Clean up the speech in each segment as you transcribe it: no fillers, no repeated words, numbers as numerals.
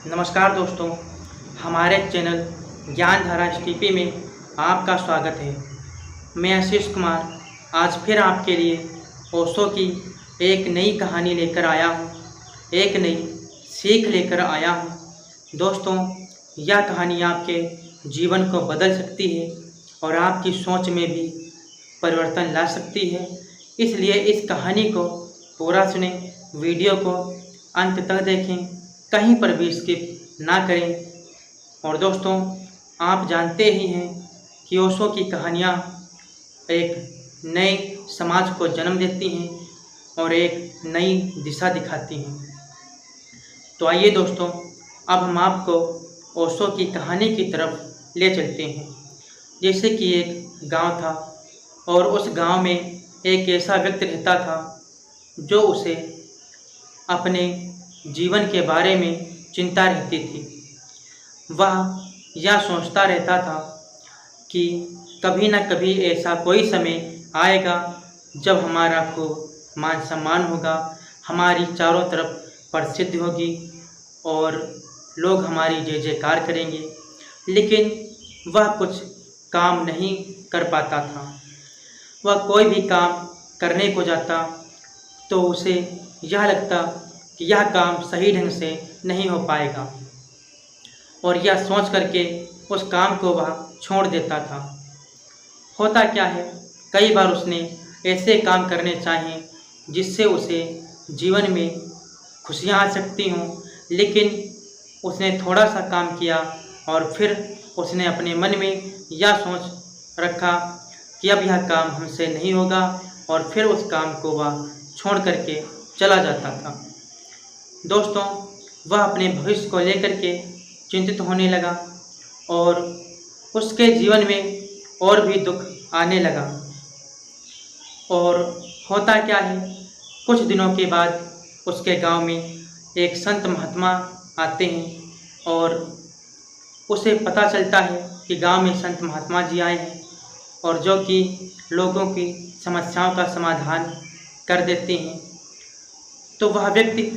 नमस्कार दोस्तों, हमारे चैनल ज्ञानधारा एसटीपी में आपका स्वागत है। मैं आशीष कुमार आज फिर आपके लिए ओशो की एक नई कहानी लेकर आया हूँ, एक नई सीख लेकर आया हूँ। दोस्तों, यह कहानी आपके जीवन को बदल सकती है और आपकी सोच में भी परिवर्तन ला सकती है। इसलिए इस कहानी को पूरा सुने, वीडियो को अंत तक देखें, कहीं पर भी स्किप ना करें। और दोस्तों, आप जानते ही हैं कि ओशो की कहानियाँ एक नए समाज को जन्म देती हैं और एक नई दिशा दिखाती हैं। तो आइए दोस्तों, अब हम आपको ओशो की कहानी की तरफ ले चलते हैं। जैसे कि एक गांव था और उस गांव में एक ऐसा व्यक्ति रहता था जो उसे अपने जीवन के बारे में चिंता रहती थी। वह यह सोचता रहता था कि कभी न कभी ऐसा कोई समय आएगा जब हमारा खूब मान सम्मान होगा, हमारी चारों तरफ प्रसिद्धि होगी और लोग हमारी जय जयकार करेंगे। लेकिन वह कुछ काम नहीं कर पाता था। वह कोई भी काम करने को जाता तो उसे यह लगता कि यह काम सही ढंग से नहीं हो पाएगा और यह सोच करके उस काम को वह छोड़ देता था। होता क्या है, कई बार उसने ऐसे काम करने चाहे जिससे उसे जीवन में खुशियाँ आ सकती हों, लेकिन उसने थोड़ा सा काम किया और फिर उसने अपने मन में यह सोच रखा कि अब यह काम हमसे नहीं होगा और फिर उस काम को वह छोड़ करके चला जाता था। दोस्तों, वह अपने भविष्य को लेकर के चिंतित होने लगा और उसके जीवन में और भी दुख आने लगा। और होता क्या है, कुछ दिनों के बाद उसके गांव में एक संत महात्मा आते हैं और उसे पता चलता है कि गांव में संत महात्मा जी आए हैं और जो कि लोगों की समस्याओं का समाधान कर देते हैं। तो वह व्यक्ति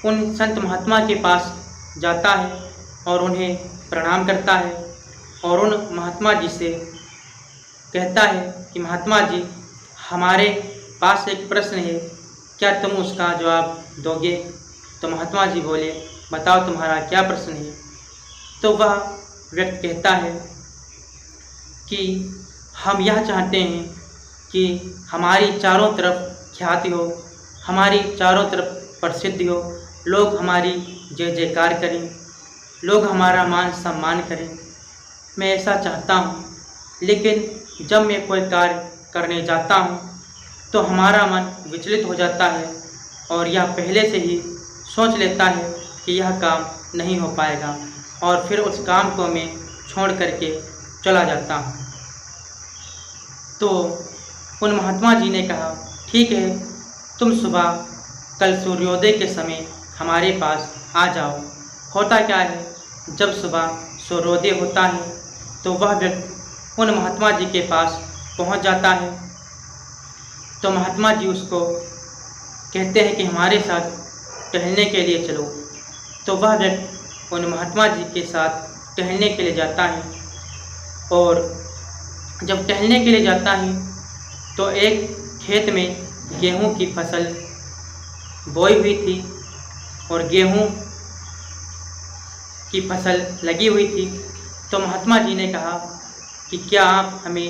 उन संत महात्मा के पास जाता है और उन्हें प्रणाम करता है और उन महात्मा जी से कहता है कि महात्मा जी, हमारे पास एक प्रश्न है, क्या तुम उसका जवाब दोगे? तो महात्मा जी बोले, बताओ तुम्हारा क्या प्रश्न है? तो वह व्यक्ति कहता है कि हम यह चाहते हैं कि हमारी चारों तरफ ख्याति हो, हमारी चारों तरफ प्रसिद्धि हो, लोग हमारी जय जयकार करें, लोग हमारा मान सम्मान करें। मैं ऐसा चाहता हूँ, लेकिन जब मैं कोई कार्य करने जाता हूँ तो हमारा मन विचलित हो जाता है और यह पहले से ही सोच लेता है कि यह काम नहीं हो पाएगा और फिर उस काम को मैं छोड़ करके चला जाता हूँ। तो उन महात्मा जी ने कहा, ठीक है, तुम सुबह कल सूर्योदय के समय हमारे पास आ जाओ। होता क्या है, जब सुबह सूर्योदय होता है तो वह व्यक्ति उन महात्मा जी के पास पहुंच जाता है। तो महात्मा जी उसको कहते हैं कि हमारे साथ टहलने के लिए चलो। तो वह व्यक्ति उन महात्मा जी के साथ टहलने के लिए जाता है और जब टहलने के लिए जाता है तो एक खेत में गेहूं की फसल बोई हुई थी और गेहूं की फसल लगी हुई थी। तो महात्मा जी ने कहा कि क्या आप हमें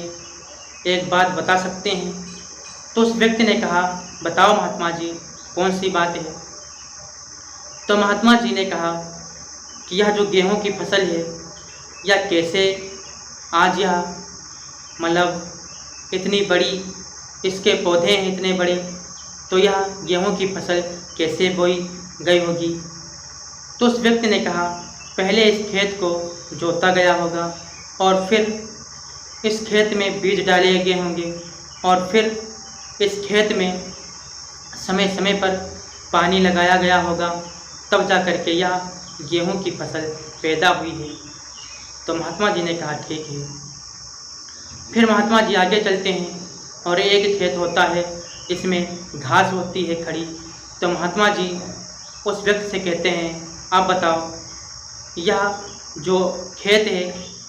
एक बात बता सकते हैं? तो उस व्यक्ति ने कहा, बताओ महात्मा जी, कौन सी बात है? तो महात्मा जी ने कहा कि यह जो गेहूं की फसल है, यह कैसे आज यह मतलब इतनी बड़ी, इसके पौधे हैं इतने बड़े, तो यह गेहूं की फसल कैसे बोई गई होगी? तो उस व्यक्ति ने कहा, पहले इस खेत को जोता गया होगा और फिर इस खेत में बीज डाले गए होंगे और फिर इस खेत में समय समय पर पानी लगाया गया होगा, तब जा कर के यह गेहूं की फसल पैदा हुई है। तो महात्मा जी ने कहा, ठीक है। फिर महात्मा जी आगे चलते हैं और एक खेत होता है, इसमें घास होती है खड़ी। तो महात्मा जी उस व्यक्ति से कहते हैं आप बताओ यह जो खेत है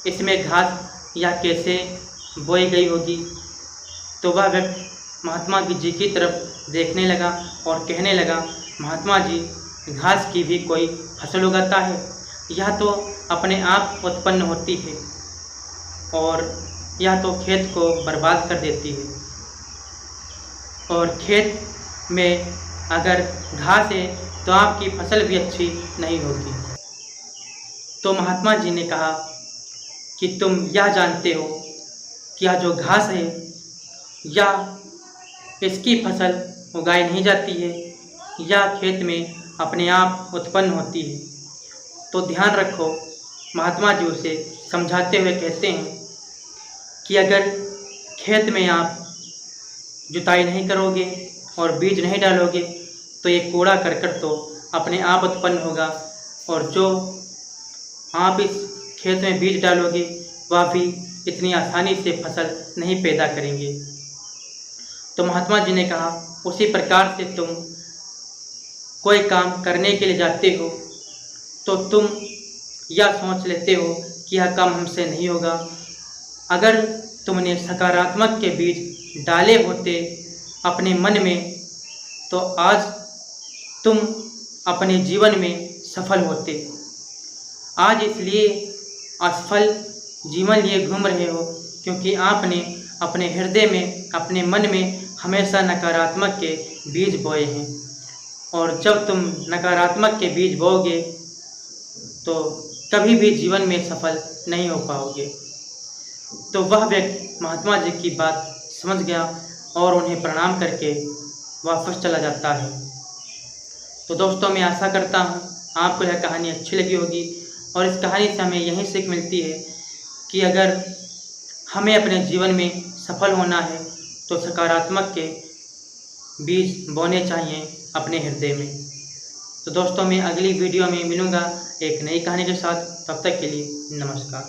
इसमें घास या कैसे बोई गई होगी। तो वह व्यक्ति महात्मा जी की तरफ देखने लगा और कहने लगा, महात्मा जी, घास की भी कोई फसल उगाता है? यह तो अपने आप उत्पन्न होती है और यह तो खेत को बर्बाद कर देती है। और खेत में अगर घास है तो आपकी फसल भी अच्छी नहीं होगी। तो महात्मा जी ने कहा कि तुम यह जानते हो कि यह जो घास है या इसकी फसल उगाई नहीं जाती है, यह खेत में अपने आप उत्पन्न होती है। तो ध्यान रखो, महात्मा जी उसे समझाते हुए कहते हैं कि अगर खेत में आप जुताई नहीं करोगे और बीज नहीं डालोगे तो ये कूड़ा करकट तो अपने आप उत्पन्न होगा, और जो आप इस खेत में बीज डालोगे वह भी इतनी आसानी से फसल नहीं पैदा करेंगे। तो महात्मा जी ने कहा, उसी प्रकार से तुम कोई काम करने के लिए जाते हो तो तुम यह सोच लेते हो कि यह काम हमसे नहीं होगा। अगर तुमने सकारात्मक के बीज डाले होते अपने मन में तो आज तुम अपने जीवन में सफल होते। आज इसलिए असफल जीवन लिए घूम रहे हो क्योंकि आपने अपने हृदय में, अपने मन में हमेशा नकारात्मक के बीज बोए हैं। और जब तुम नकारात्मक के बीज बोओगे तो कभी भी जीवन में सफल नहीं हो पाओगे। तो वह व्यक्ति महात्मा जी की बात समझ गया और उन्हें प्रणाम करके वापस चला जाता है। तो दोस्तों, मैं आशा करता हूँ आपको यह कहानी अच्छी लगी होगी और इस कहानी से हमें यही सीख मिलती है कि अगर हमें अपने जीवन में सफल होना है तो सकारात्मक के बीज बोने चाहिए अपने हृदय में। तो दोस्तों, मैं अगली वीडियो में मिलूँगा एक नई कहानी के साथ। तब तक के लिए नमस्कार।